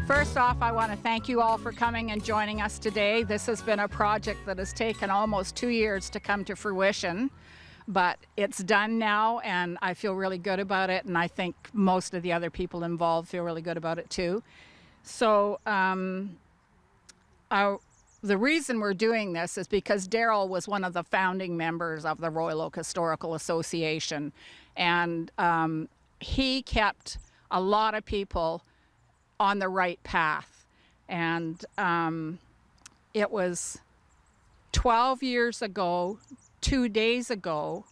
First off, I want to thank you all for coming and joining us today. This has been a project that has taken almost 2 years to come to fruition, but it's done now and I feel really good about it, and I think most of the other people involved feel really good about it too. So the reason we're doing this is because Daryl was one of the founding members of the Royal Oak Historical Association, and he kept a lot of people on the right path. And it was 12 years ago, 2 days ago,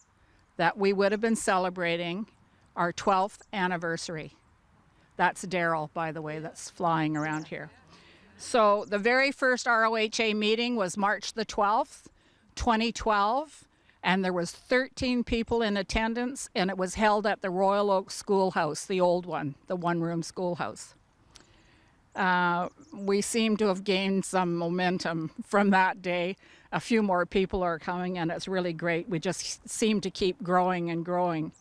that we would have been celebrating our 12th anniversary. That's Daryl, by the way, that's flying around here. So the very first ROHA meeting was March the 12th, 2012, and there was 13 people in attendance, and it was held at the Royal Oak Schoolhouse, the old one, the one-room schoolhouse. We seem to have gained some momentum from that day. A few more people are coming, and it's really great. We just seem to keep growing and growing.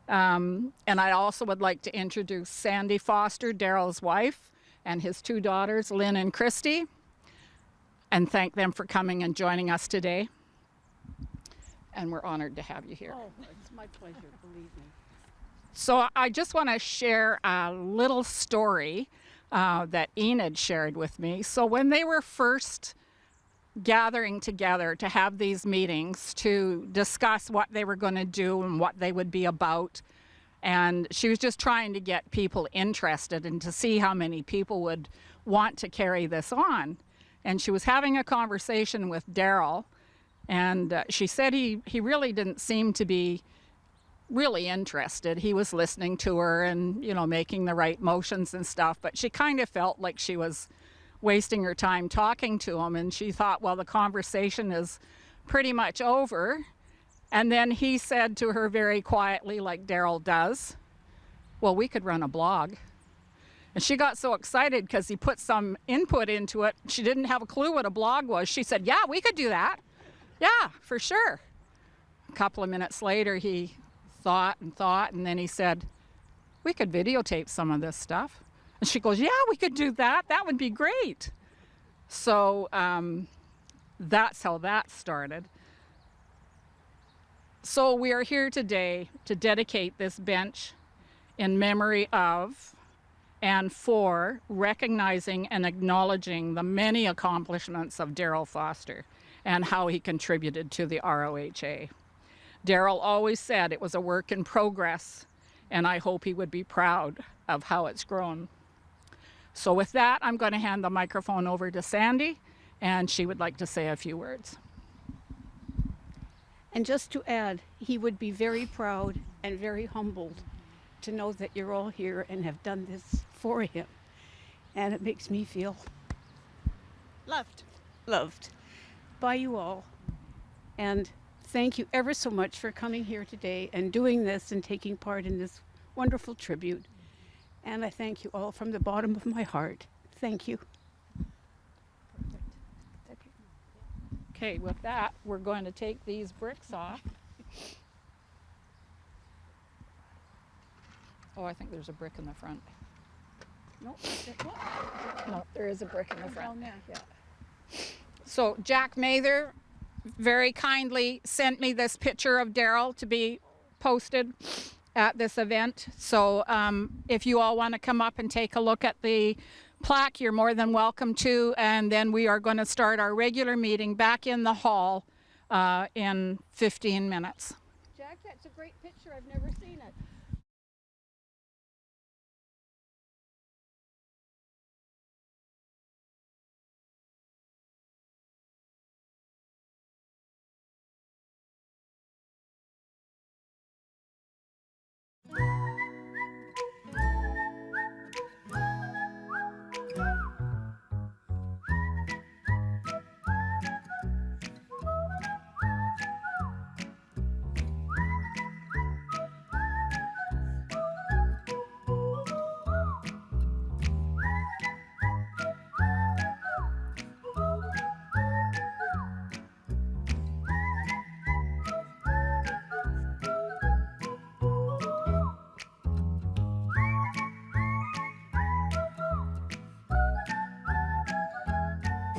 And I also would like to introduce Sandy Foster, Daryl's wife, and his 2 daughters, Lynn and Christy, and thank them for coming and joining us today. And we're honored to have you here. Oh, it's my pleasure, believe me. So I just want to share a little story that Enid shared with me. So when they were first gathering together to have these meetings to discuss what they were going to do and what they would be about, and she was just trying to get people interested and to see how many people would want to carry this on. And she was having a conversation with Daryl, and she said he really didn't seem to be really interested. He was listening to her and, you know, making the right motions and stuff, but she kind of felt like she was wasting her time talking to him, and she thought, well, the conversation is pretty much over. And then he said to her very quietly, like Daryl does, well, we could run a blog. And she got so excited because he put some input into it. She didn't have a clue what a blog was. She said, yeah, we could do that. Yeah, for sure. A couple of minutes later, he thought, and then he said, we could videotape some of this stuff. And she goes, yeah, we could do that. That would be great. So that's how that started. So we are here today to dedicate this bench in memory of and for recognizing and acknowledging the many accomplishments of Daryl Foster and how he contributed to the ROHA. Daryl always said it was a work in progress, and I hope he would be proud of how it's grown. So with that, I'm going to hand the microphone over to Sandy, and she would like to say a few words. And just to add, he would be very proud and very humbled to know that you're all here and have done this for him. And it makes me feel loved by you all. And thank you ever so much for coming here today and doing this and taking part in this wonderful tribute. And I thank you all from the bottom of my heart. Thank you. Okay, with that, we're going to take these bricks off. Oh, I think there's a brick in the front. No, No, there is a brick in the front. down there. Yeah. So Jack Mather very kindly sent me this picture of Daryl to be posted at this event. So if you all want to come up and take a look at the plaque, you're more than welcome to. And then we are going to start our regular meeting back in the hall in 15 minutes. Jack, that's a great picture. I've never seen it.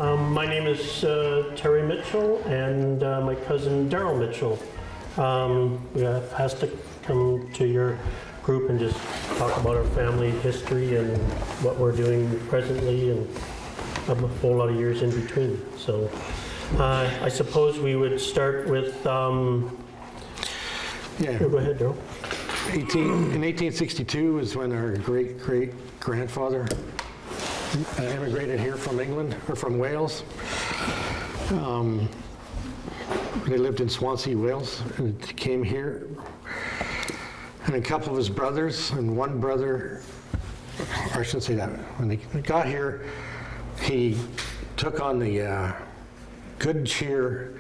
My name is Terry Mitchell, and my cousin Daryl Mitchell. We got asked to come to your group and just talk about our family history and what we're doing presently, and a whole lot of years in between. So I suppose we would start with, Yeah, go ahead, Daryl. in 1862 is when our great-great-grandfather immigrated here from England, or from Wales. They lived in Swansea, Wales, and came here. And a couple of his brothers, and one brother, or I shouldn't say that, when they got here, he took on the Good Cheer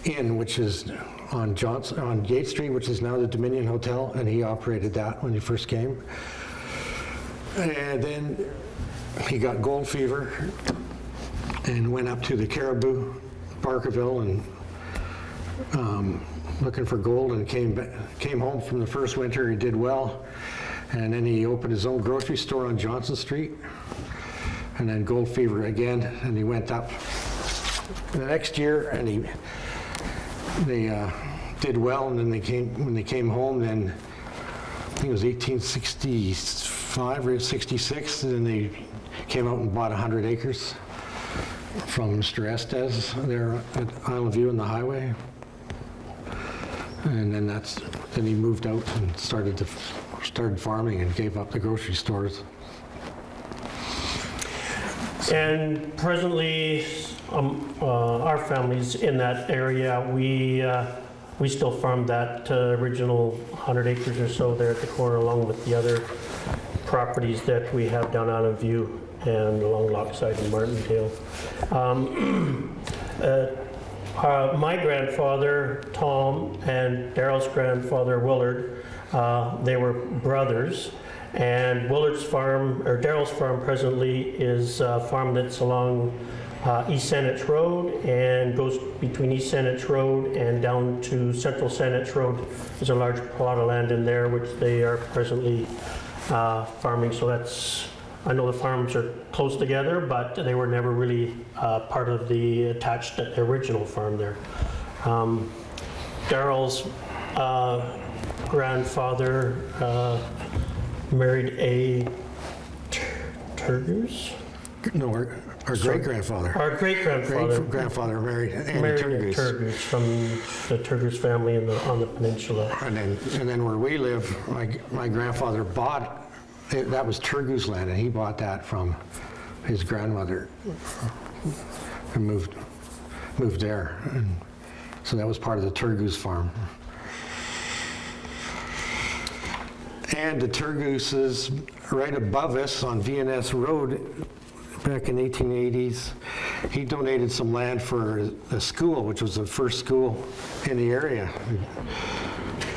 Inn, which is on Gate Street, which is now the Dominion Hotel, and he operated that when he first came. And then he got gold fever and went up to the Caribou, Barkerville, and looking for gold, and came home from the first winter. He did well, and then he opened his own grocery store on Johnson Street, and then gold fever again, and he went up the next year, and they did well, and then when they came home, then I think it was 1865 or 66, and then they came out and bought 100 acres from Mr. Estes there at Island View and the highway. And then then he moved out and started farming and gave up the grocery stores. And presently, our family's in that area. We still farm that original 100 acres or so there at the corner, along with the other properties that we have down Island View and along Lochside and Martindale. My grandfather, Tom, and Daryl's grandfather, Willard, they were brothers. And Willard's farm, or Daryl's farm presently, is a farm that's along East Saanich Road and goes between East Saanich Road and down to Central Saanich Road. There's a large plot of land in there which they are presently farming. So I know the farms are close together, but they were never really part of the attached original farm there. Daryl's grandfather married a Turgus? No, our great-grandfather. Our great-grandfather Great-grandfather married Annie married a Turgus. Turgus from the Turgus family on the peninsula. And then where we live, my grandfather bought, that was Turgus land, and he bought that from his grandmother and moved there. And so that was part of the Turgus farm. And the Turguses right above us on VNS Road back in the 1880s, he donated some land for a school, which was the first school in the area,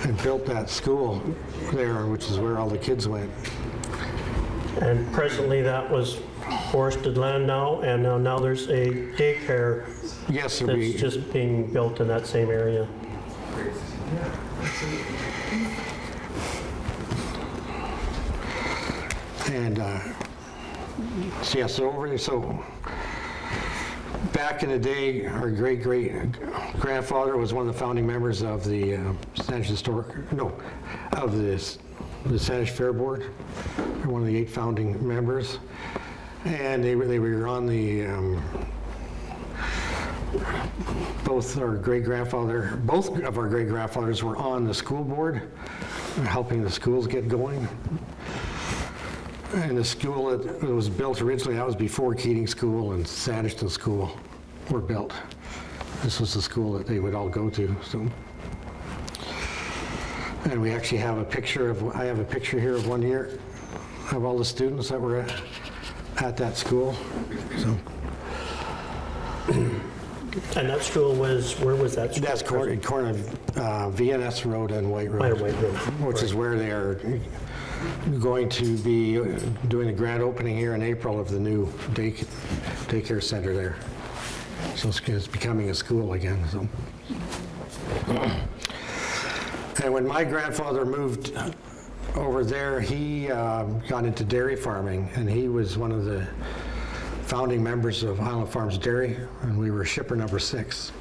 and built that school there, which is where all the kids went. And presently that was forested land now, and now there's a daycare Yes, that's just being built in that same area. And so back in the day, our great-great-grandfather was one of the founding members of the Saanich Fair Board. They're one of the 8 founding members. And they were on the, both of our great-grandfathers were on the school board, helping the schools get going. And the school that was built originally, that was before Keating School and Sandishton School were built. This was the school that they would all go to. So, and we actually have I have a picture here of one year of all the students that were at that school. So. And that school was, where was that school? That's corner of VNS Road and White Road, which is where they are going to be doing the grand opening here in April of the new daycare center there. So it's becoming a school again. So. And when my grandfather moved over there, he got into dairy farming, and he was one of the founding members of Highland Farms Dairy, and we were shipper number 6.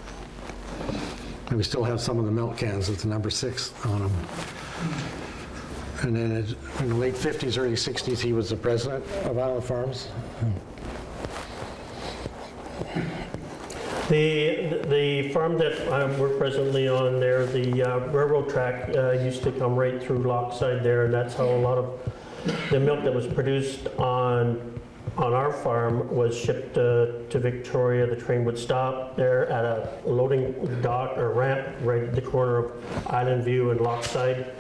And we still have some of the milk cans with the number 6 on them. And then in the late 50s, early 60s, he was the president of Highland Farms. The farm that we're presently on there, the railroad track used to come right through Lochside there, and that's how a lot of the milk that was produced on our farm was shipped to Victoria. The train would stop there at a loading dock or ramp right at the corner of Island View and Lochside.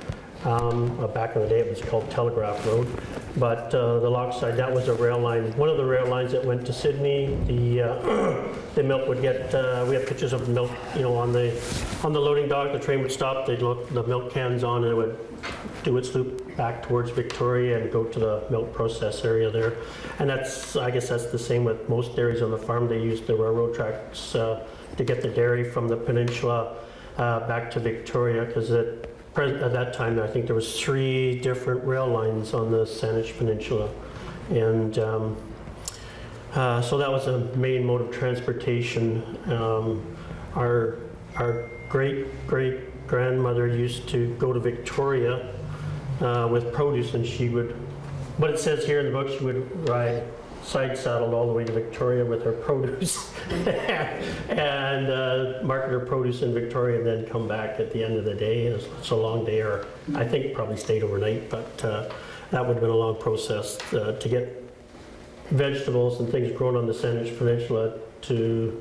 Back in the day, it was called Telegraph Road. But the Lochside, that was a rail line. One of the rail lines that went to Sydney, the milk would get, we have pictures of milk, on the loading dock. The train would stop, they'd load the milk cans on, and it would do its loop back towards Victoria and go to the milk process area there. And I guess that's the same with most dairies on the farm. They use the railroad tracks to get the dairy from the peninsula back to Victoria, because at that time, I think there was 3 different rail lines on the Saanich Peninsula. And so that was a main mode of transportation. Our great-great-grandmother used to go to Victoria with produce, and she would, what it says here in the book, she would ride side-saddled all the way to Victoria with her produce and market her produce in Victoria, and then come back at the end of the day. It's a long day, or I think probably stayed overnight, but that would have been a long process to get vegetables and things grown on the Saanich Peninsula to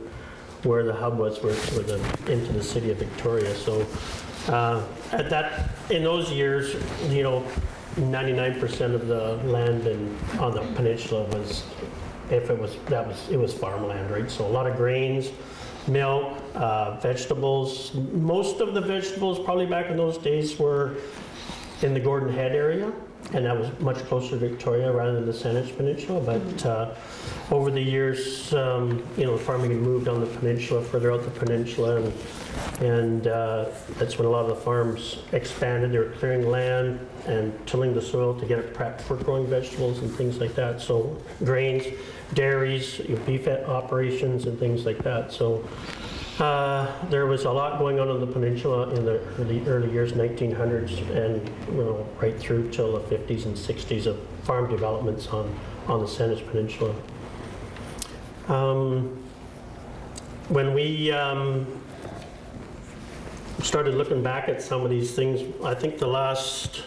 where the hub was, into the city of Victoria. So in those years, 99% of the land on the peninsula was farmland, right? So a lot of grains, milk, vegetables. Most of the vegetables probably back in those days were in the Gordon Head area, and that was much closer to Victoria rather than the Saanich Peninsula. But over the years, the farming had moved on the peninsula, further out the peninsula, and that's when a lot of the farms expanded. They were clearing land and tilling the soil to get it prepped for growing vegetables and things like that. So grains, dairies, beef operations, and things like that. So there was a lot going on the peninsula in the early years, 1900s, and right through till the 50s and 60s of farm developments on the Saanich Peninsula. When we started looking back at some of these things, I think the last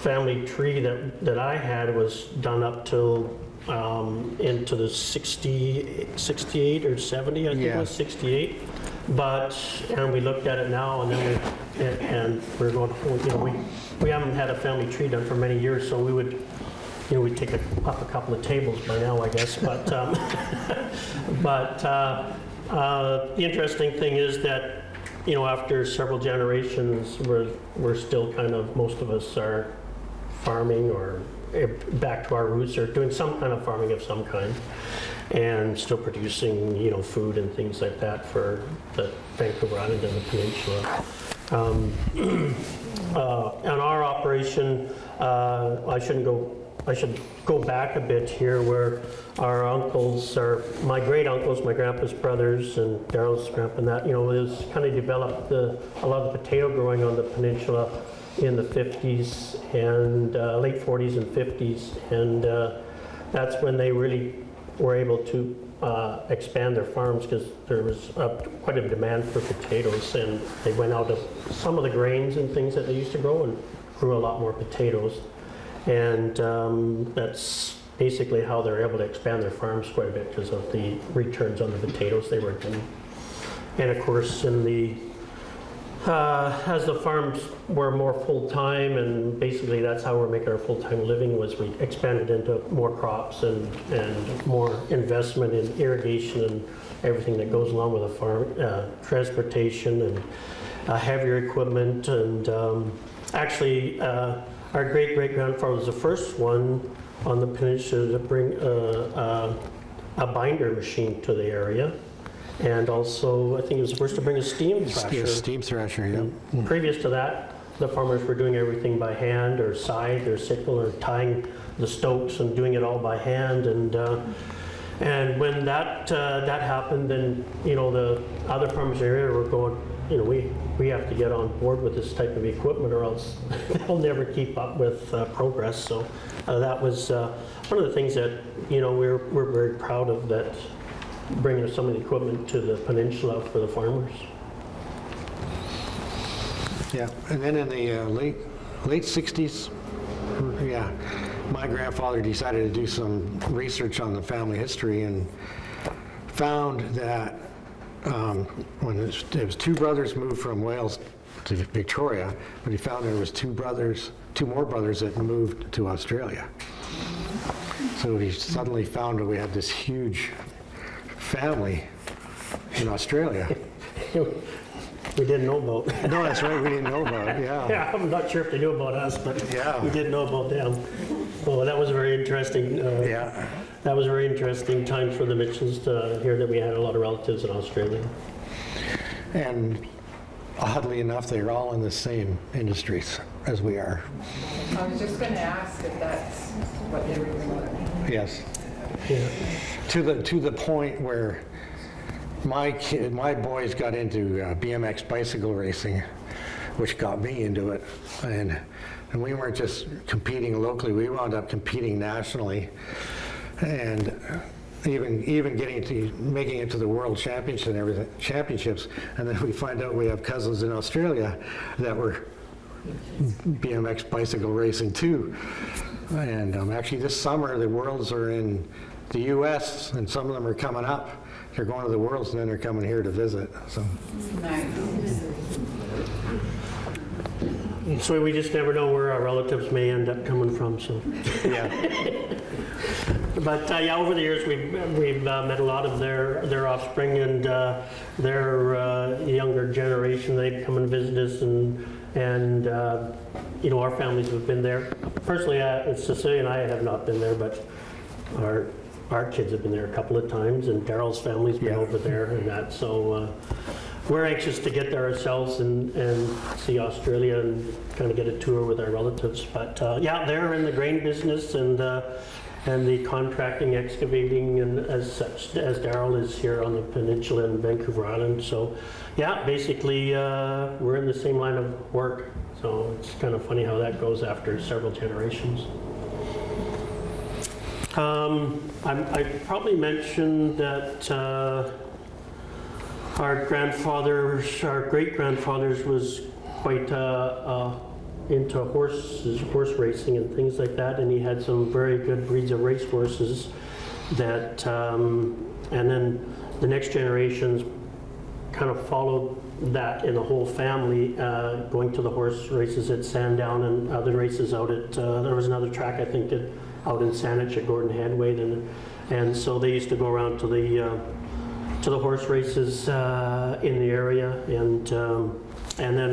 family tree that I had was done up till into the 68 or 70, I think it was 68. And we looked at it now, and then we're going, we haven't had a family tree done for many years, so we would, we'd take up a couple of tables by now, I guess. But the interesting thing is that, after several generations, we're still kind of, most of us are farming or back to our roots, or doing some kind of farming of some kind, and still producing, food and things like that for the Vancouver Island and the peninsula. On our operation, I should go back a bit here, where our uncles, or my great uncles, my grandpa's brothers, and Daryl's grandpa, and that, is kind of developed a lot of the potato growing on the peninsula in the 50s and late 40s and 50s, and that's when they really were able to expand their farms, because there was quite a demand for potatoes, and they went out of some of the grains and things that they used to grow and grew a lot more potatoes. And that's basically how they're able to expand their farms quite a bit, because of the returns on the potatoes they were getting. And of course, as the farms were more full-time, and basically that's how we're making our full-time living, was we expanded into more crops and more investment in irrigation and everything that goes along with a farm, transportation and heavier equipment. And actually, our great-great-grandfather was the first one on the peninsula to bring a binder machine to the area. And also, I think he was the first to bring a steam thrasher. Yeah, steam thrasher, yeah. Previous to that, the farmers were doing everything by hand, or scythe, or sickle, or tying the stokes and doing it all by hand. And when that happened, then the other farmers in the area were going, we have to get on board with this type of equipment, or else they'll never keep up with progress. So that was one of the things that we're very proud of, that bringing some of the equipment to the peninsula for the farmers. Yeah, and then in the late 60s, yeah, my grandfather decided to do some research on the family history and found that when it was two brothers moved from Wales to Victoria, but he found there was two more brothers that moved to Australia. So he suddenly found that we had this huge family in Australia. We didn't know about. No, that's right, we didn't know about it, yeah. Yeah, I'm not sure if they knew about us, but Yeah. we didn't know about them. Oh, that was a very interesting. Yeah. That was a very interesting time for the Mitchells to hear that we had a lot of relatives in Australia. And oddly enough, they're all in the same industries as we are. I was just going to ask if that's what they were doing. Yes. Yeah. To the point where my boys got into BMX bicycle racing, which got me into it, and we weren't just competing locally; we wound up competing nationally, and even getting to making it to the world championships and everything, and then we find out we have cousins in Australia that were BMX bicycle racing too, and actually this summer the Worlds are in the U.S. and some of them are coming up. They're going to the Worlds and then they're coming here to visit. So. So we just never know where our relatives may end up coming from. So. Yeah. But yeah, over the years we've met a lot of their offspring and their younger generation. They come and visit us, and our families have been there. Personally, Cecilia and I have not been there, but our kids have been there a couple of times, and Daryl's family's been over there and that. So we're anxious to get there ourselves and see Australia and kind of get a tour with our relatives. But yeah, they're in the grain business and the contracting, excavating, and as such, as Daryl is here on the peninsula in Vancouver Island. So yeah, basically we're in the same line of work. So it's kind of funny how that goes after several generations. I probably mentioned that our great grandfathers was quite into horse racing and things like that, and he had some very good breeds of race horses that, and then the next generations kind of followed that in the whole family, going to the horse races at Sandown and other races out at, there was another track I think out in Saanich at Gordon Headway, and so they used to go around to the horse races in the area, and then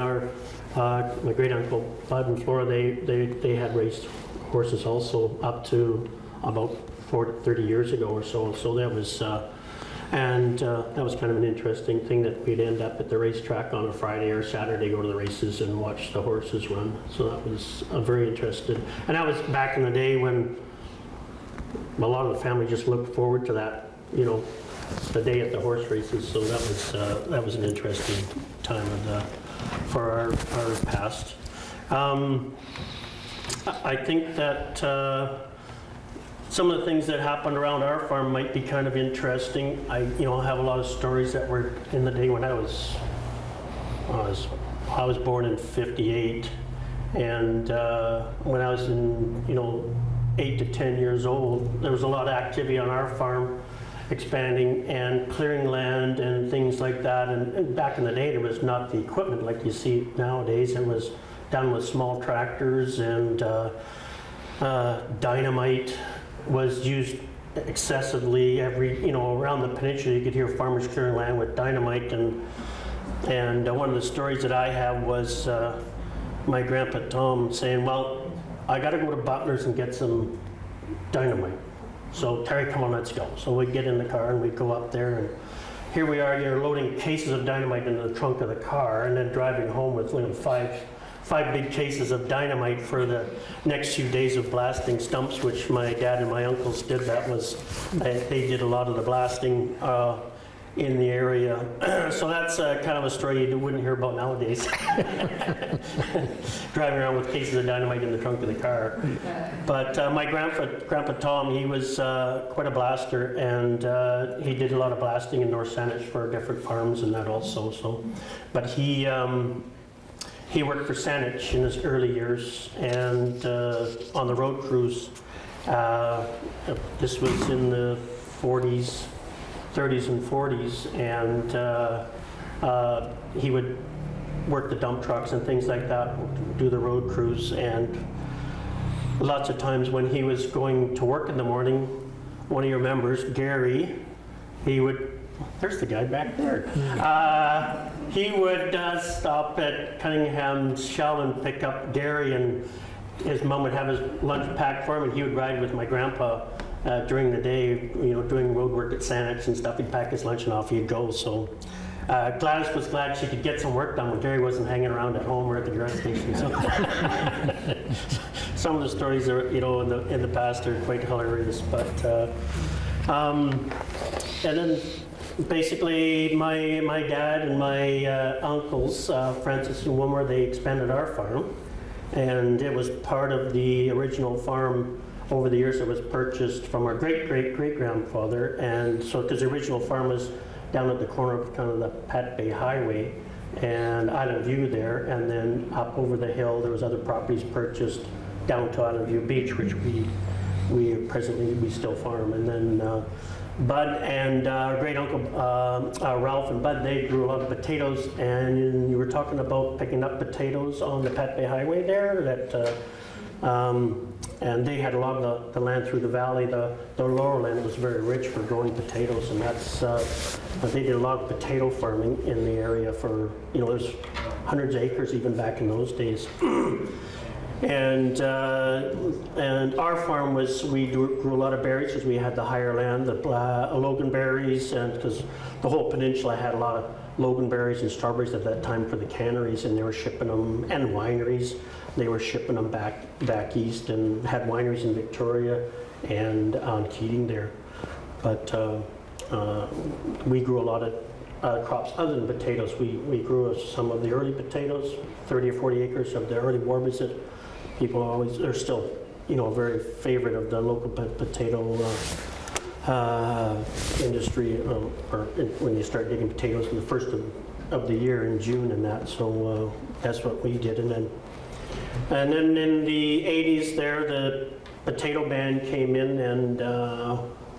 my great uncle Bud and Flora, they had raced horses also up to about 30 years ago or so. So that was that was kind of an interesting thing, that we'd end up at the racetrack on a Friday or Saturday, go to the races and watch the horses run. So that was very interesting. And that was back in the day when a lot of the family just looked forward to that, the day at the horse races. So that was an interesting time for our past. I think that some of the things that happened around our farm might be kind of interesting. I have a lot of stories that were in the day when I was born in '58, and when I was in 8 to 10 years old, there was a lot of activity on our farm, expanding and clearing land and things like that. And back in the day, there was not the equipment like you see nowadays. It was done with small tractors, and dynamite was used excessively around the peninsula. You could hear farmers clearing land with dynamite, and one of the stories that I have was my grandpa Tom saying, well, I got to go to Butler's and get some dynamite. So Terry, come on, let's go. So we'd get in the car and we'd go up there, and here we are, loading cases of dynamite into the trunk of the car, and then driving home with 5 big cases of dynamite for the next few days of blasting stumps, which my dad and my uncles did. That was, they did a lot of the blasting in the area. So that's kind of a story you wouldn't hear about nowadays. Driving around with cases of dynamite in the trunk of the car. But my Grandpa Tom, he was quite a blaster, and he did a lot of blasting in North Saanich for different farms and that also. So, but he worked for Saanich in his early years, and on the road crews. This was in the 40s. 30s and 40s, and he would work the dump trucks and things like that, do the road crews, and lots of times when he was going to work in the morning, one of your members, Gary, he would, there's the guy back there, he would stop at Cunningham Shell and pick up Gary, and his mom would have his lunch packed for him, and he would ride with my grandpa during the day, doing road work at Saanich and stuff. He'd pack his lunch and off he'd go. So Gladys was glad she could get some work done when Gary wasn't hanging around at home or at the gas station. So some of the stories are, in the past are quite hilarious. But and then basically my dad and my uncles, Francis and Wilmer, they expanded our farm, and it was part of the original farm. Over the years, it was purchased from our great-great-great-grandfather, and so because the original farm was down at the corner of kind of the Pat Bay Highway and Island View there, and then up over the hill there was other properties purchased down to Island View Beach, which we presently still farm. And then Bud and great uncle Ralph and Bud, they grew a lot of potatoes, and you were talking about picking up potatoes on the Pat Bay Highway there. And they had a lot of the land through the valley. The lower land was very rich for growing potatoes, and that's they did a lot of potato farming in the area for, there's hundreds of acres even back in those days. And our farm we grew a lot of berries because we had the higher land, the loganberries, and because the whole peninsula had a lot of loganberries and strawberries at that time for the canneries, and they were shipping them, and wineries. They were shipping them back east, and had wineries in Victoria and on Keating there. But we grew a lot of crops other than potatoes. We grew some of the early potatoes, 30 or 40 acres of the early war visit. People are still, very favorite of the local potato industry, or when you start digging potatoes in the first of the year in June and that. So that's what we did. And then in the 80s there, the potato ban came in, and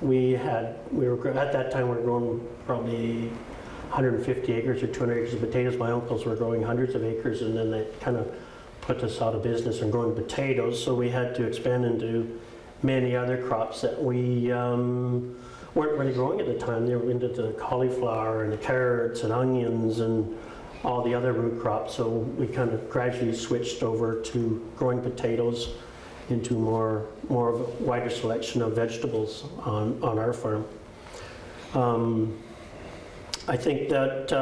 we were at that time we were growing probably 150 acres or 200 acres of potatoes. My uncles were growing hundreds of acres, and then they kind of put us out of business and growing potatoes. So we had to expand into many other crops that we weren't really growing at the time. They were into the cauliflower and the carrots and onions and all the other root crops. So we kind of gradually switched over to growing potatoes into more of a wider selection of vegetables on our farm. I think that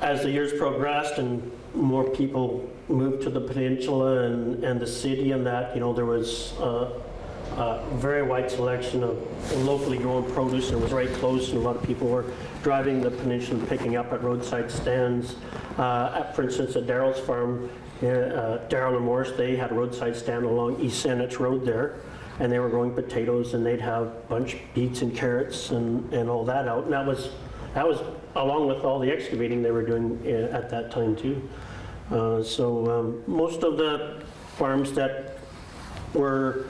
as the years progressed and more people moved to the peninsula and the city and that, there was a very wide selection of locally grown produce, and it was very close, and a lot of people were driving the peninsula and picking up at roadside stands. For instance, at Daryl's farm, Daryl and Morris, they had a roadside stand along East Saanich Road there, and they were growing potatoes, and they'd have bunch beets and carrots and all that out, and that was along with all the excavating they were doing at that time too. So most of the farms that were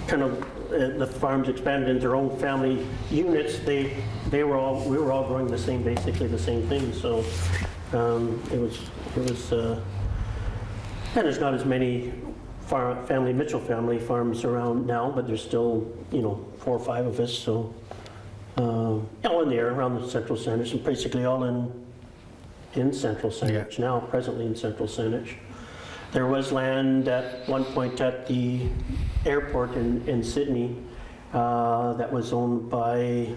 kind of the farms expanded into their own family units. We were all growing basically the same thing. So it was and there's not as many Mitchell family farms around now, but there's still 4 or 5 of us. So all in the area around the Central Saanich, and basically all in Central Saanich now, presently in Central Saanich. There was land at one point at the airport in Sydney that was owned by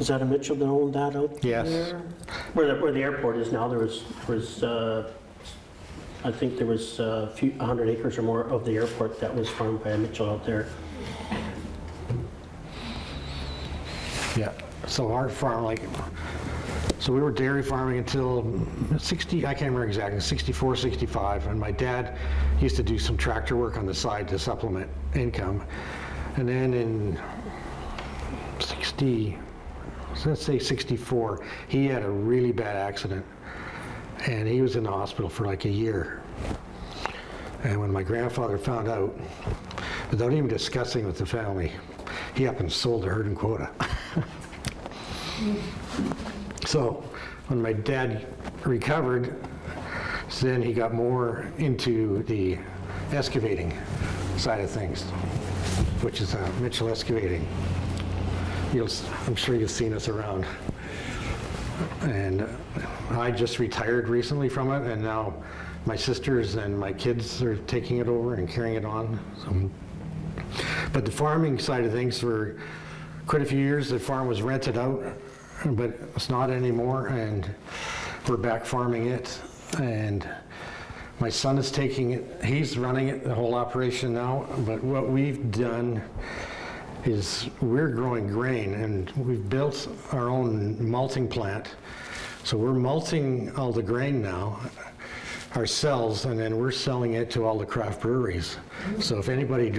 Was that a Mitchell that owned that out Yes. there? Where the airport is now, there was I think there was a few 100 acres or more of the airport that was farmed by a Mitchell out there. Yeah, so our farm, so we were dairy farming until 60, I can't remember exactly, 64, 65, and my dad used to do some tractor work on the side to supplement income. And then in 60, so let's say 64, he had a really bad accident, and he was in the hospital for like a year. And when my grandfather found out, without even discussing with the family, he up and sold the herd and quota. So when my dad recovered, then he got more into the excavating side of things, which is Mitchell Excavating. I'm sure you've seen us around. And I just retired recently from it, and now my sisters and my kids are taking it over and carrying it on. But the farming side of things, for quite a few years, the farm was rented out, but it's not anymore, and we're back farming it. And my son is taking it, he's running it, the whole operation now, but what we've done is we're growing grain, and we've built our own malting plant. So we're malting all the grain now ourselves, and then we're selling it to all the craft breweries. So if anybody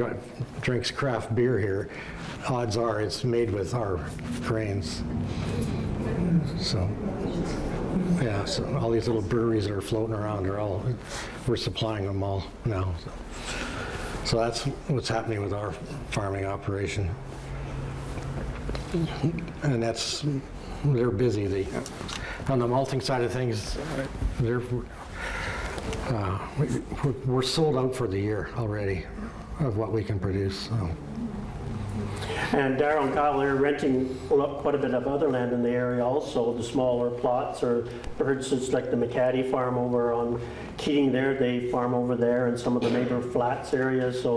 drinks craft beer here, odds are it's made with our grains. So, yeah, so all these little breweries that are floating around we're supplying them all now. So that's what's happening with our farming operation. And they're busy. On the malting side of things, we're sold out for the year already of what we can produce. So. And Daryl and Kyle are renting quite a bit of other land in the area also, the smaller plots, or for instance, like the McCaddy farm over on Keating there, they farm over there, and some of the neighbor flats areas. So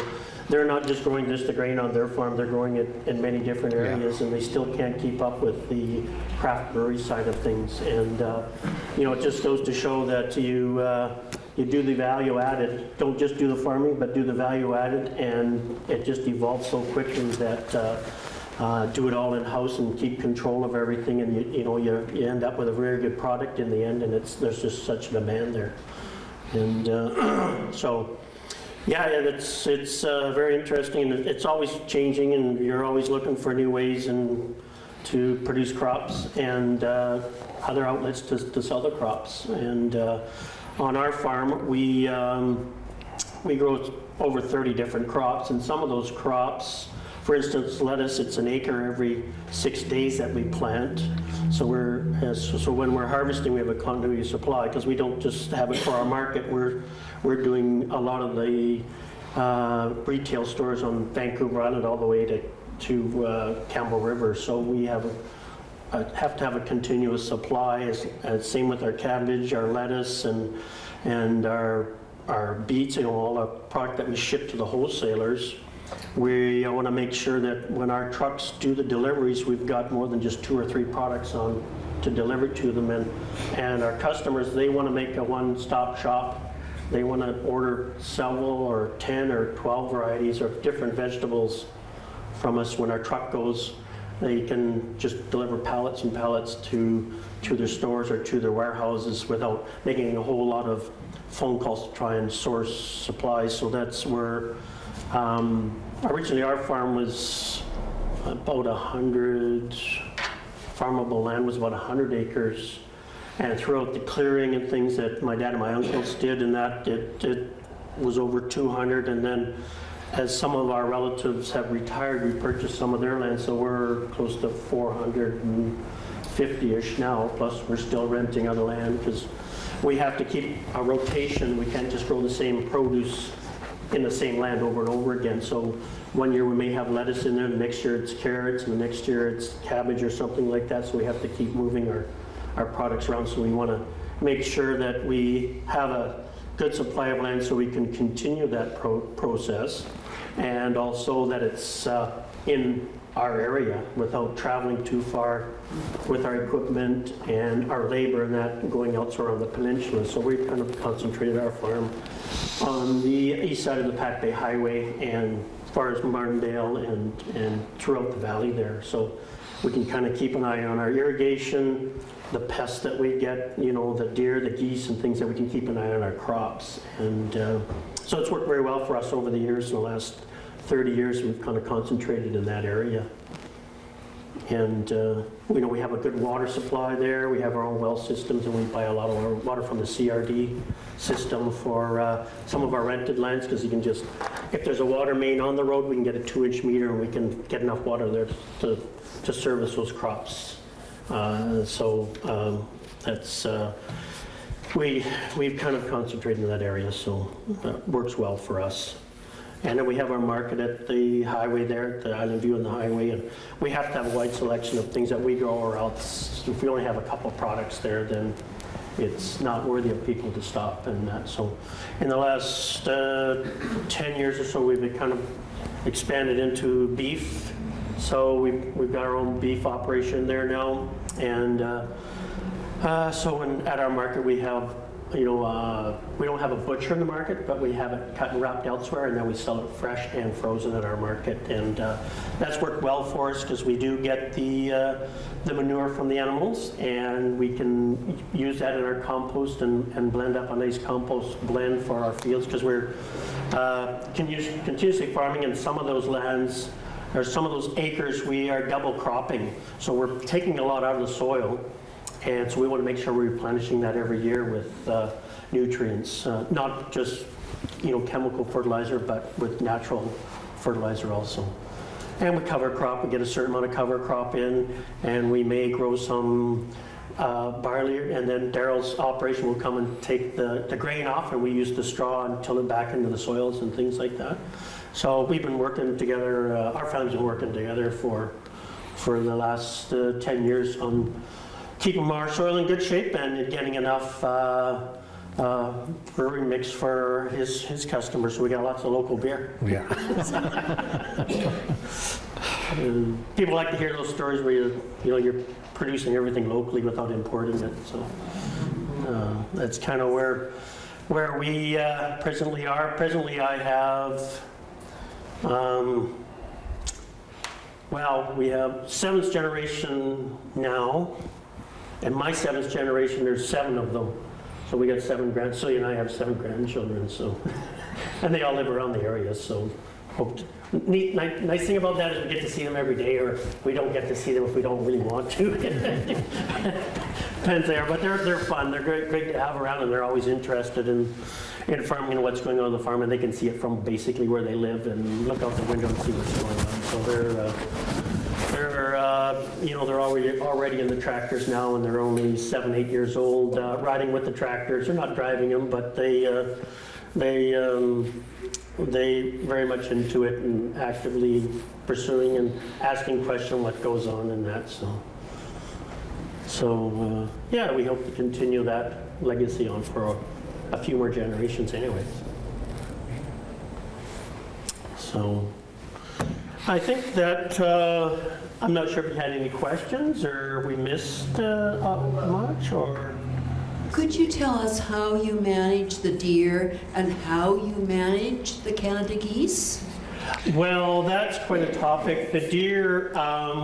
they're not just growing just the grain on their farm, they're growing it in many different areas, and they still can't keep up with the craft brewery side of things. And it just goes to show that you do the value added. Don't just do the farming, but do the value added, and it just evolves so quickly that do it all in-house and keep control of everything, and you end up with a very good product in the end, and there's just such demand there. And so, yeah, it's very interesting, and it's always changing, and you're always looking for new ways to produce crops and other outlets to sell the crops. And on our farm, we grow over 30 different crops, and some of those crops, for instance, lettuce, it's an acre every 6 days that we plant. So when we're harvesting, we have a continuity supply, because we don't just have it for our market. We're doing a lot of the retail stores on Vancouver Island all the way to Campbell River. So we have to have a continuous supply. Same with our cabbage, our lettuce, and our beets, all the product that we ship to the wholesalers. We want to make sure that when our trucks do the deliveries, we've got more than just 2 or 3 products on to deliver to them. And our customers, they want to make a one-stop shop. They want to order several or 10 or 12 varieties of different vegetables from us. When our truck goes, they can just deliver pallets and pallets to their stores or to their warehouses without making a whole lot of phone calls to try and source supplies. So that's where originally our farm was about 100, farmable land was about 100 acres. And throughout the clearing and things that my dad and my uncles did, and that it was over 200. And then as some of our relatives have retired, we purchased some of their land, so we're close to 450-ish now, plus we're still renting other land, because we have to keep a rotation. We can't just grow the same produce in the same land over and over again. So one year we may have lettuce in there, the next year it's carrots, and the next year it's cabbage or something like that, so we have to keep moving our products around. So we want to make sure that we have a good supply of land so we can continue that process, and also that it's in our area without traveling too far with our equipment and our labor and that going elsewhere on the peninsula. So we kind of concentrated our farm on the east side of the Pac Bay Highway and as far as Martindale and throughout the valley there. So we can kind of keep an eye on our irrigation, the pests that we get, you know, the deer, the geese, and things that we can keep an eye on our crops. And so it's worked very well for us over the years. In the last 30 years, we've kind of concentrated in that area. And we know we have a good water supply there. We have our own well systems, and we buy a lot of our water from the CRD system for some of our rented lands, because you can just, if there's a water main on the road, we can get a 2-inch meter and we can get enough water there to service those crops. That's we've kind of concentrated in that area, so that works well for us. And then we have our market at the highway there, at the Island View and the highway, and we have to have a wide selection of things that we grow, or else if we only have a couple products there, then it's not worthy of people to stop and that. So in the last 10 years or so, we've kind of expanded into beef. So we've got our own beef operation there now. And at our market we have, we don't have a butcher in the market, but we have it cut and wrapped elsewhere, and then we sell it fresh and frozen at our market. And that's worked well for us, because we do get the manure from the animals, and we can use that in our compost and blend up a nice compost blend for our fields, because we're continuously farming, and some of those lands, or some of those acres, we are double cropping. So we're taking a lot out of the soil. And so we want to make sure we're replenishing that every year with nutrients, not just chemical fertilizer, but with natural fertilizer also. And we cover crop. We get a certain amount of cover crop in, and we may grow some barley. And then Daryl's operation will come and take the grain off, and we use the straw and till it back into the soils and things like that. So we've been working together. Our family's been working together for the last 10 years on keeping our soil in good shape and getting enough brewing mix for his customers. So we got lots of local beer. Yeah. People like to hear those stories where you're producing everything locally without importing it. So that's kind of where we presently are. Presently, I have. We have 7th generation now. And my 7th generation, there's 7 of them. So we got 7 Celia and I have 7 grandchildren, so, and they all live around the area, so nice thing about that is we get to see them every day, or we don't get to see them if we don't really want to. Depends there, but they're fun. They're great to have around, and they're always interested in farming and what's going on the farm, and they can see it from basically where they live and look out the window and see what's going on. So they're already in the tractors now, and they're only 7-8 years old, riding with the tractors. They're not driving them, but they very much into it and actively pursuing and asking questions what goes on in that. So we hope to continue that legacy on for a few more generations anyway. So I think that I'm not sure if you had any questions or we missed much, or. Could you tell us how you manage the deer and how you manage the Canada geese? Well, that's quite a topic. The deer,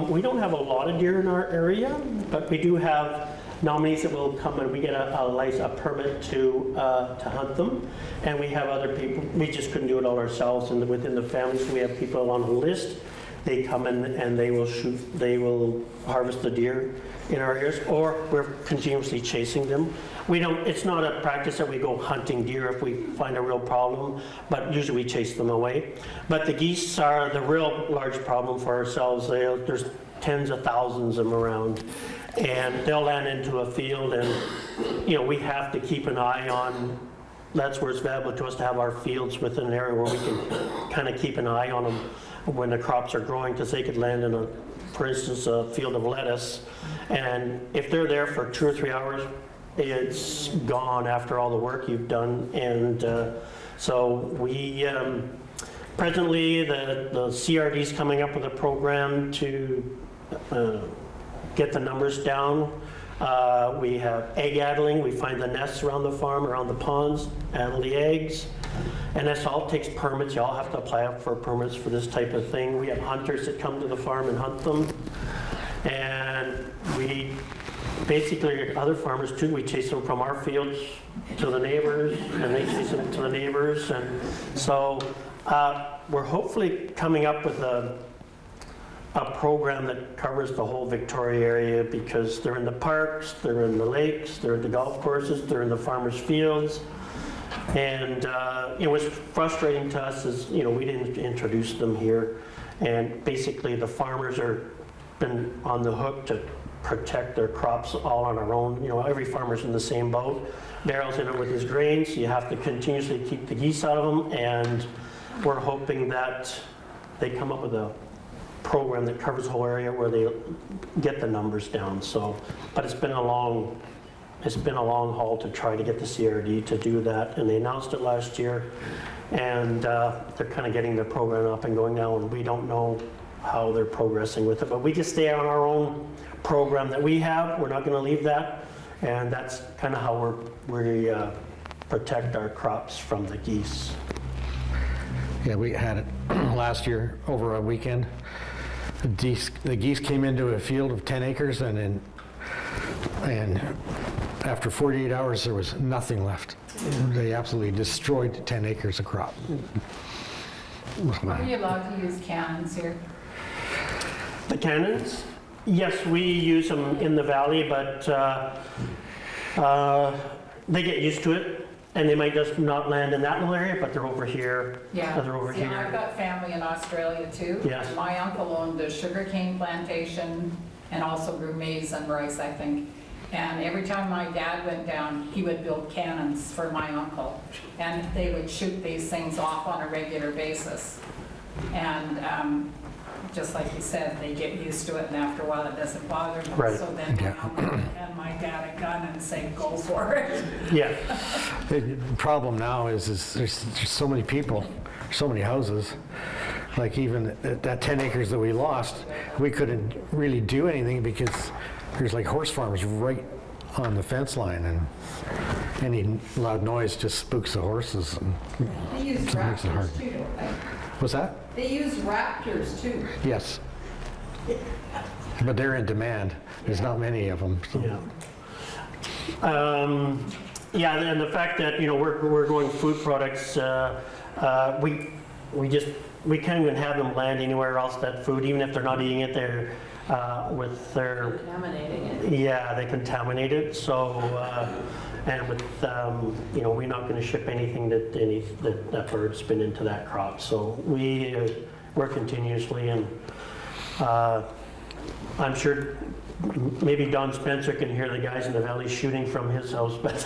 we don't have a lot of deer in our area, but we do have nominees that will come and we get a permit to hunt them. And we have other people, we just couldn't do it all ourselves, and within the family, so we have people on a list. They come in and they will harvest the deer in our areas, or we're continuously chasing them. It's not a practice that we go hunting deer if we find a real problem, but usually we chase them away. But the geese are the real large problem for ourselves. There's tens of thousands of them around, and they'll land into a field, and we have to keep an eye on. That's where it's valuable to us to have our fields within an area where we can kind of keep an eye on them when the crops are growing, because they could land in for instance, a field of lettuce, and if they're there for 2 or 3 hours, it's gone after all the work you've done. And so we Presently, the CRD is coming up with a program to get the numbers down. We have egg addling. We find the nests around the farm, around the ponds, addle the eggs. And this all takes permits. You all have to apply for permits for this type of thing. We have hunters that come to the farm and hunt them. And we basically, other farmers too, we chase them from our fields to the neighbors, and they chase them to the neighbors. And so we're hopefully coming up with a program that covers the whole Victoria area, because they're in the parks, they're in the lakes, they're at the golf courses, they're in the farmers' fields. And what's frustrating to us is, we didn't introduce them here. And basically the farmers are been on the hook to protect their crops all on our own. Every farmer's in the same boat. Daryl's in it with his grains. You have to continuously keep the geese out of them. And we're hoping that they come up with a program that covers the whole area where they get the numbers down. So, but it's been a long haul to try to get the CRD to do that, and they announced it last year, and they're kind of getting their program up and going now, and we don't know how they're progressing with it, but we just stay on our own program that we have. We're not going to leave that, and that's kind of how we protect our crops from the geese. Yeah, we had it last year over a weekend. The geese came into a field of 10 acres, and after 48 hours, there was nothing left. They absolutely destroyed 10 acres of crop. Are you allowed to use cannons here? The cannons? Yes, we use them in the valley, but they get used to it, and they might just not land in that little area, but they're over here. Yeah. They're over here. I've got family in Australia too. Yes. My uncle owned a sugarcane plantation and also grew maize and rice, I think. And every time my dad went down, he would build cannons for my uncle. And they would shoot these things off on a regular basis. And just like you said, they get used to it, and after a while it doesn't bother them. Right. So then my uncle and my dad a gun and say, go for it. Yeah. The problem now is there's so many people, so many houses. Like even that 10 acres that we lost, we couldn't really do anything because there's like horse farms right on the fence line, and any loud noise just spooks the horses. And They use makes it hard. raptors too, don't they? what's that? They use raptors too. Yes. But they're in demand. There's not many of them. So. Yeah. And the fact that we're growing food products, we can't even have them land anywhere else. That food, even if they're not eating it, they're with their Contaminating it. yeah, they contaminate it. So and with we're not going to ship anything that bird's been into that crop. So we're continuously, and I'm sure maybe Don Spencer can hear the guys in the valley shooting from his house, but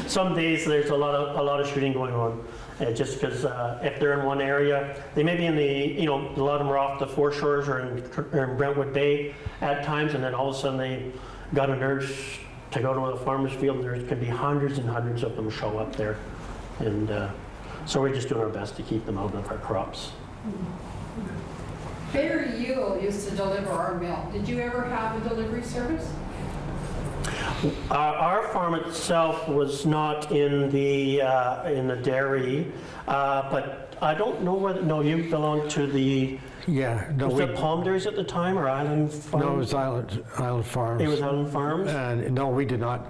some days there's a lot of shooting going on. Just because if they're in one area, they may be in the, a lot of them are off the foreshores or in Brentwood Bay at times, and then all of a sudden they got an urge to go to a farmer's field, and there could be hundreds and hundreds of them show up there. And so we're just doing our best to keep them out of our crops. Barry Yule used to deliver our milk. Did you ever have a delivery service? Our farm itself was not in the dairy, but I don't know whether. No, you belonged to the. Yeah. No, Was it Palm Dairies at the time or Island Farms? No, it was Island Farms. It was Island Farms. And no, we did not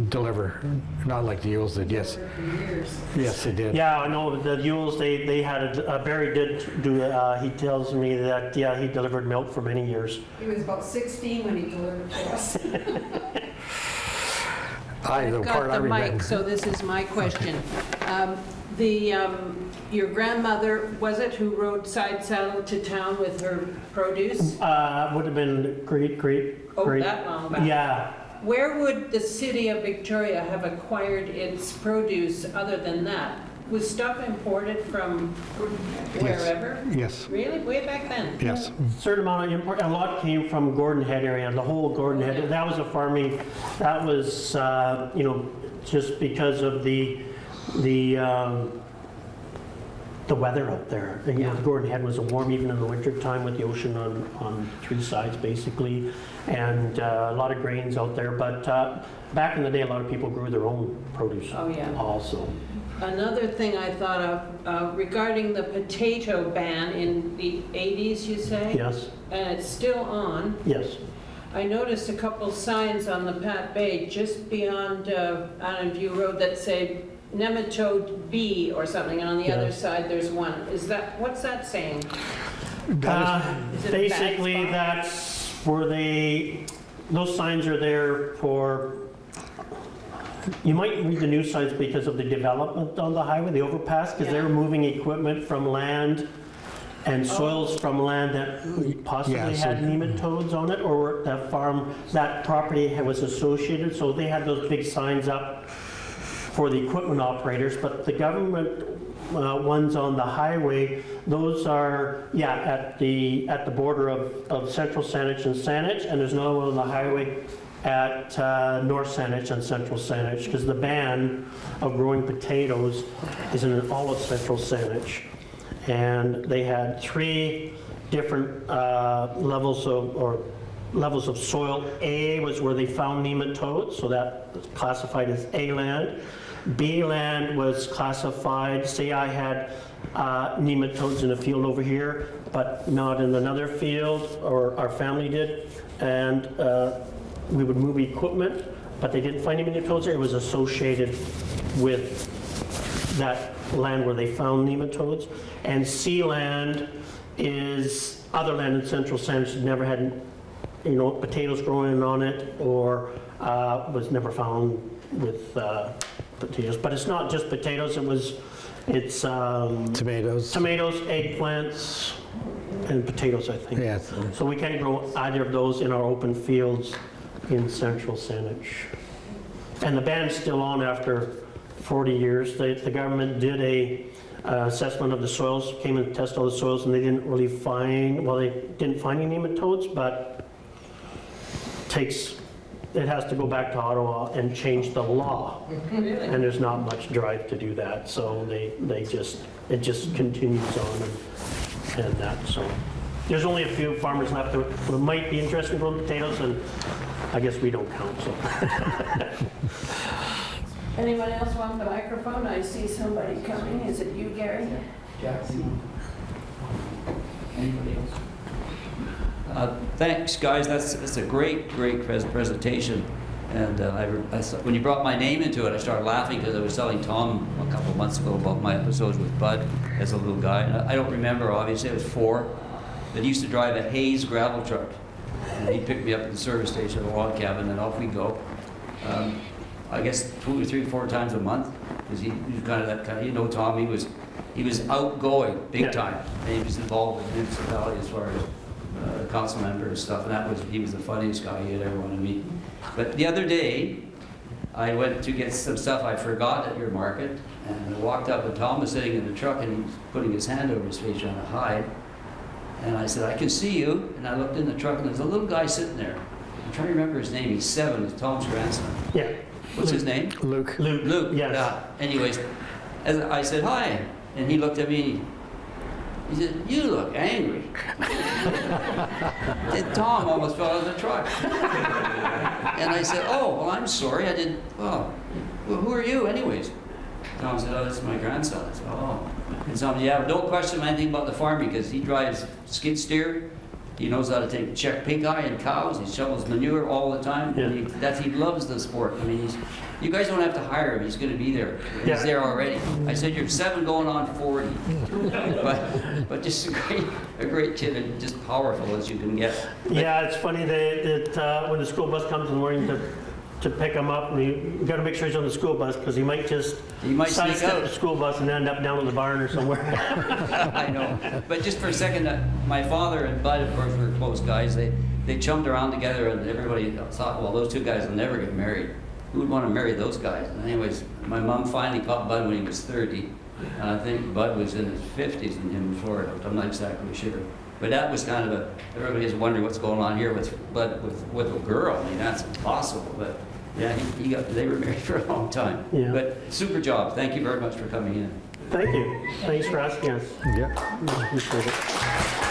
deliver. Not like the Yules did. Yes. For years. Yes, they did. Yeah, I know the Yules. They had Barry did do. He tells me that he delivered milk for many years. He was about 16 when he delivered to us. I've got the mic, so this is my question. Your grandmother, was it, who rode side saddle to town with her produce? Would have been great. Oh, that long back. Yeah. Where would the city of Victoria have acquired its produce other than that? Was stuff imported from wherever? Yes. Really? Way back then? Yes. Certain amount of import. A lot came from Gordon Head area. The whole Gordon Head. That was a farming. That was just because of the the weather up there. And, you know, the Gordon Head was warm even in the winter time with the ocean on three sides basically, and a lot of grains out there. But back in the day, a lot of people grew their own produce also. Another thing I thought of regarding the potato ban in the 80s, you say? Yes, And it's still on. yes. I noticed a couple signs on the Pat Bay just beyond Island View Road that say nematode B or something, and on the other Yes. side there's one. What's that saying? Is it a bad Basically, spot? that's where those signs are there for, you might read the news signs because of the development on the highway, the overpass, because they're moving equipment from land and soils from land that possibly Yeah, so- had nematodes on it, or that farm, that property was associated, so they had those big signs up for the equipment operators, but the government ones on the highway, those are, at the border of Central Saanich and Saanich, and there's another one on the highway at North Saanich and Central Saanich, because the ban of growing potatoes is in all of Central Saanich. And they had 3 different levels of soil. A was where they found nematodes, so that was classified as A land. B land was classified, say I had nematodes in a field over here, but not in another field, or our family did, and we would move equipment, but they didn't find nematodes there. It was associated with that land where they found nematodes. And C land is other land in Central Saanich that never had, potatoes growing on it, or was never found with potatoes. But it's not just potatoes, it's Tomatoes. tomatoes, eggplants, and potatoes, I think. Yeah. So we can't grow either of those in our open fields in Central Saanich. And the ban's still on after 40 years. The government did a assessment of the soils, came and tested all the soils, and they didn't really find, they didn't find any nematodes, but it has to go back to Ottawa and change the law. And there's not much drive to do that, so it just continues on and that, so. There's only a few farmers left that might be interested in growing potatoes, and I guess we don't count, so. Anyone else want the microphone? I see somebody coming. Is it you, Gary? Jackson. Anybody else? Thanks, guys. That's a great presentation. And when you brought my name into it, I started laughing because I was telling Tom a couple of months ago about my episodes with Bud as a little guy. And I don't remember, obviously, I was 4. But he used to drive a Hayes gravel truck. And he'd pick me up at the service station at the log cabin, and off we go. I guess 2 or 3 or 4 times a month, because he was kind of that kind of, Tom, he was outgoing big time, and he was involved with the municipality as far as council member and stuff, and he was the funniest guy you'd ever want to meet. But the other day, I went to get some stuff I forgot at your market, and I walked up, and Tom was sitting in the truck, and he was putting his hand over his face trying to hide, and I said, I can see you, and I looked in the truck, and there's a little guy sitting there. I'm trying to remember his name. He's 7, he's Tom's grandson. Yeah. What's his name? Luke. Luke, yes. yeah. Anyways, as I said hi, and he looked at me, he said, you look angry. And Tom almost fell out of the truck. And I said, oh, well, I'm sorry, I didn't, well, who are you anyways? Tom said, oh, this is my grandson. I said, oh. And Tom said, yeah, don't question anything about the farm because he drives skid steer. He knows how to check pink eye and cows. He shovels manure all the time. Yeah. And he loves the sport. I mean, you guys don't have to hire him. He's going to be there. He's Yeah. there already. I said, you're 7 going on 40. but just a great kid and just powerful as you can get. Yeah, it's funny that when the school bus comes in the morning to pick him up, and you got to make sure he's on the school bus because he might just sneak sidestep out. the school bus and end up down in the barn or somewhere. I know. But just for a second, my father and Bud, of course, were close guys. They chummed around together, and everybody thought, well, those 2 guys will never get married. Who would want to marry those guys? And anyways, my mom finally caught Bud when he was 30. And I think Bud was in his 50s in Florida. I'm not exactly sure. But that was kind of everybody's wondering what's going on here with Bud with a girl. I mean, that's impossible. But yeah, they were married for a long time. Yeah. But super job. Thank you very much for coming in. Thank you. Thanks for asking us. Yeah. Appreciate it.